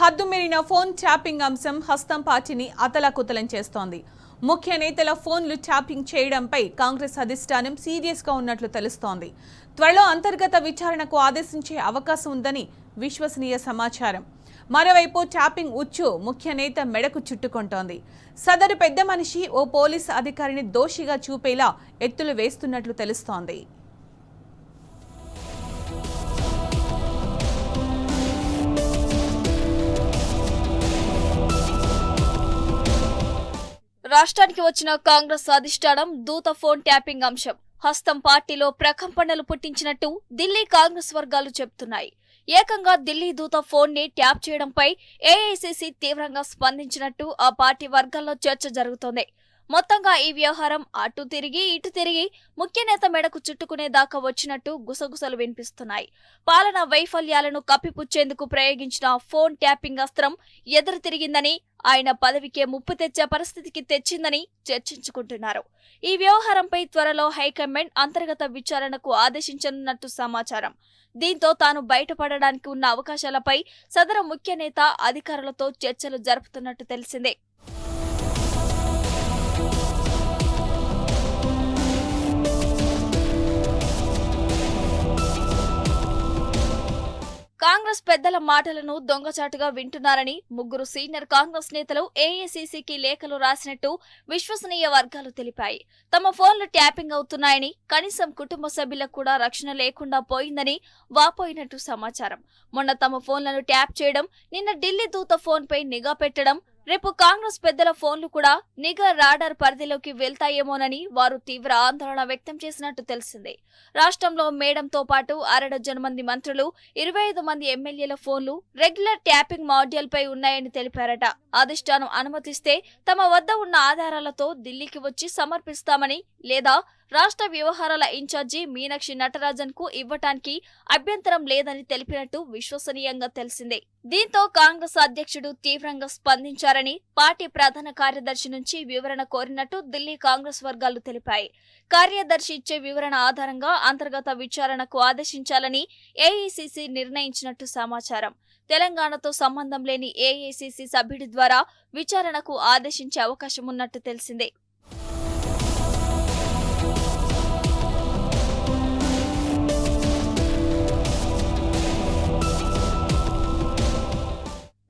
హద్దుమీరిన phone tapping అంశం హస్తం పార్టీని అతలాకుతలం చేస్తోంది. ముఖ్య నేతల ఫోన్లు ట్యాపింగ్ చేయడంపై కాంగ్రెస్ అధిష్టానం సీరియస్గా ఉన్నట్లు తెలుస్తోంది. త్వరలో అంతర్గత విచారణకు ఆదేశించే అవకాశం ఉందని విశ్వసనీయ సమాచారం. మరోవైపు ట్యాపింగ్ ఉచ్చు ముఖ్య నేత మెడకు చుట్టుకుంటోంది. సదరు పెద్ద మనిషి ఓ పోలీసు అధికారిని దోషిగా చూపేలా ఎత్తులు వేస్తున్నట్లు తెలుస్తోంది. రాష్ట్రానికి వచ్చిన కాంగ్రెస్ అధిష్టానం దూత ఫోన్ ట్యాపింగ్ అంశం హస్తం పార్టీలో ప్రకంపనలు పుట్టించినట్టు ఢిల్లీ కాంగ్రెస్ వర్గాలు చెబుతున్నాయి. ఏకంగా ఢిల్లీ దూత ఫోన్ ని ట్యాప్ చేయడంపై ఏఐసీసీ తీవ్రంగా స్పందించినట్టు ఆ పార్టీ వర్గాల్లో చర్చ జరుగుతోంది. మొత్తంగా ఈ వ్యవహారం అటు తిరిగి ఇటు తిరిగి ముఖ్య నేత మెడకు చుట్టుకునేదాకా వచ్చినట్టు గుసగుసలు వినిపిస్తున్నాయి. పాలనా వైఫల్యాలను కప్పిపుచ్చేందుకు ప్రయోగించిన ఫోన్ ట్యాపింగ్ అస్త్రం ఎదురు తిరిగిందని, ఆయన పదవికే ముప్పు తెచ్చే పరిస్థితికి తెచ్చిందని చర్చించుకుంటున్నారు. ఈ వ్యవహారంపై త్వరలో హైకమాండ్ అంతర్గత విచారణకు ఆదేశించనున్నట్టు సమాచారం. దీంతో తాను బయటపడడానికి ఉన్న అవకాశాలపై సదరు ముఖ్య నేత అధికారులతో చర్చలు జరుపుతున్నట్టు తెలిసిందే. కాంగ్రెస్ పెద్దల మాటలను దొంగచాటుగా వింటున్నారని ముగ్గురు సీనియర్ కాంగ్రెస్ నేతలు ఏఐసీసీకి లేఖలు రాసినట్టు విశ్వసనీయ వర్గాలు తెలిపాయి. తమ ఫోన్లు ట్యాపింగ్ అవుతున్నాయని, కనీసం కుటుంబ సభ్యులకు కూడా రక్షణ లేకుండా పోయిందని వాపోయినట్టు సమాచారం. మొన్న తమ ఫోన్లను ట్యాప్ చేయడం, నిన్న ఢిల్లీ దూత ఫోన్ పై నిఘా పెట్టడం, రేపు కాంగ్రెస్ పెద్దల ఫోన్లు కూడా నిఘా రాడార్ పరిధిలోకి వెళ్తాయేమోనని వారు తీవ్ర ఆందోళన వ్యక్తం చేసినట్టు తెలిసింది. రాష్ట్రంలో మేడంతో పాటు 1/2 డజన్ మంది మంత్రులు, 25 మంది ఎమ్మెల్యేల ఫోన్లు రెగ్యులర్ ట్యాపింగ్ మాడ్యూల్ పై ఉన్నాయని తెలిపారట. అధిష్టానం అనుమతిస్తే తమ వద్ద ఉన్న ఆధారాలతో ఢిల్లీకి వచ్చి సమర్పిస్తామని, లేదా రాష్ట్ర వ్యవహారాల ఇన్ఛార్జి మీనాక్షి నటరాజన్ కు ఇవ్వటానికి అభ్యంతరం లేదని తెలిపినట్టు విశ్వసనీయంగా తెలిసిందే. దీంతో కాంగ్రెస్ అధ్యక్షుడు తీవ్రంగా స్పందించారని, పార్టీ ప్రధాన కార్యదర్శి నుంచి వివరణ కోరినట్టు ఢిల్లీ కాంగ్రెస్ వర్గాలు తెలిపాయి. కార్యదర్శి ఇచ్చే వివరణ ఆధారంగా అంతర్గత విచారణకు ఆదేశించాలని ఏఐసీసీ నిర్ణయించినట్టు సమాచారం. తెలంగాణతో సంబంధం లేని ఏఐసీసీ సభ్యుడి ద్వారా విచారణకు ఆదేశించే అవకాశం ఉన్నట్టు తెలిసిందే.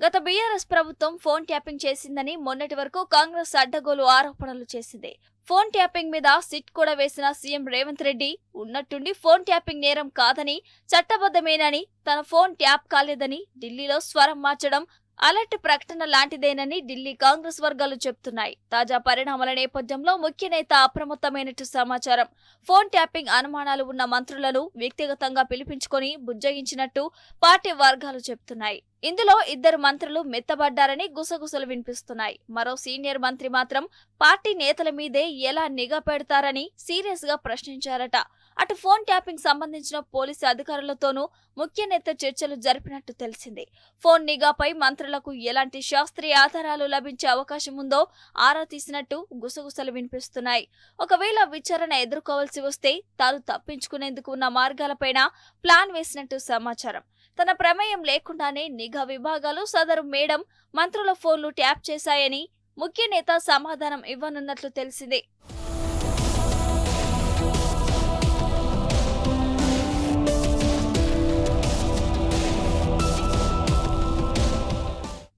గత బీఆర్ఎస్ ప్రభుత్వం ఫోన్ ట్యాపింగ్ చేసిందని మొన్నటి వరకు కాంగ్రెస్ అడ్డగోలు ఆరోపణలు చేసింది. ఫోన్ ట్యాపింగ్ మీద సిట్ కూడా వేసిన సీఎం రేవంత్ రెడ్డి ఉన్నట్టుండి ఫోన్ ట్యాపింగ్ నేరం కాదని, చట్టబద్ధమేనని, తన ఫోన్ ట్యాప్ కాలేదని ఢిల్లీలో స్వరం మార్చడం అలర్ట్ ప్రకటన లాంటిదేనని ఢిల్లీ కాంగ్రెస్ వర్గాలు చెబుతున్నాయి. తాజా పరిణామాల నేపథ్యంలో ముఖ్య నేత అప్రమత్తమైనట్టు సమాచారం. ఫోన్ ట్యాపింగ్ అనుమానాలు ఉన్న మంత్రులను వ్యక్తిగతంగా పిలిపించుకొని బుజ్జగించినట్టు పార్టీ వర్గాలు చెబుతున్నాయి. ఇందులో 2 మంత్రులు మెత్తబడ్డారని గుసగుసలు వినిపిస్తున్నాయి. మరో సీనియర్ మంత్రి మాత్రం పార్టీ నేతల మీదే ఎలా నిఘా పెడతారని సీరియస్ గా ప్రశ్నించారట. అటు ఫోన్ ట్యాపింగ్ సంబంధించిన పోలీసు అధికారులతోనూ ముఖ్య నేత చర్చలు జరిపినట్టు తెలిసింది. ఫోన్ నిఘాపై మంత్రులకు ఎలాంటి శాస్త్రీయ ఆధారాలు లభించే అవకాశం ఉందో ఆరా తీసినట్టు గుసగుసలు వినిపిస్తున్నాయి. ఒకవేళ విచారణ ఎదుర్కోవాల్సి వస్తే తాను తప్పించుకునేందుకు ఉన్న మార్గాలపైన ప్లాన్ వేసినట్టు సమాచారం. తన ప్రమేయం లేకుండానే నిఘా విభాగాలు సదరు మేడం మంత్రుల ఫోన్లు ట్యాప్ చేశాయని ముఖ్య నేత సమాధానం ఇవ్వనున్నట్లు తెలిసింది.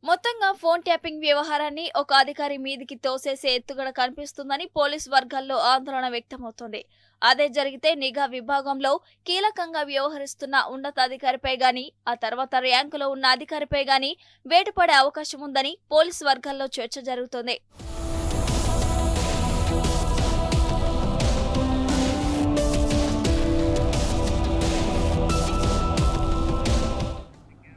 మొత్తంగా ఫోన్ ట్యాపింగ్ వ్యవహారాన్ని ఒక అధికారి మీదికి తోసేసే ఎత్తుగడ కనిపిస్తుందని పోలీసు వర్గాల్లో ఆందోళన వ్యక్తమవుతోంది. అదే జరిగితే నిఘా విభాగంలో కీలకంగా వ్యవహరిస్తున్న ఉన్నతాధికారిపై గాని, ఆ తర్వాత ర్యాంకులో ఉన్న అధికారిపై గాని వేటుపడే అవకాశం ఉందని పోలీసు వర్గాల్లో చర్చ జరుగుతోంది.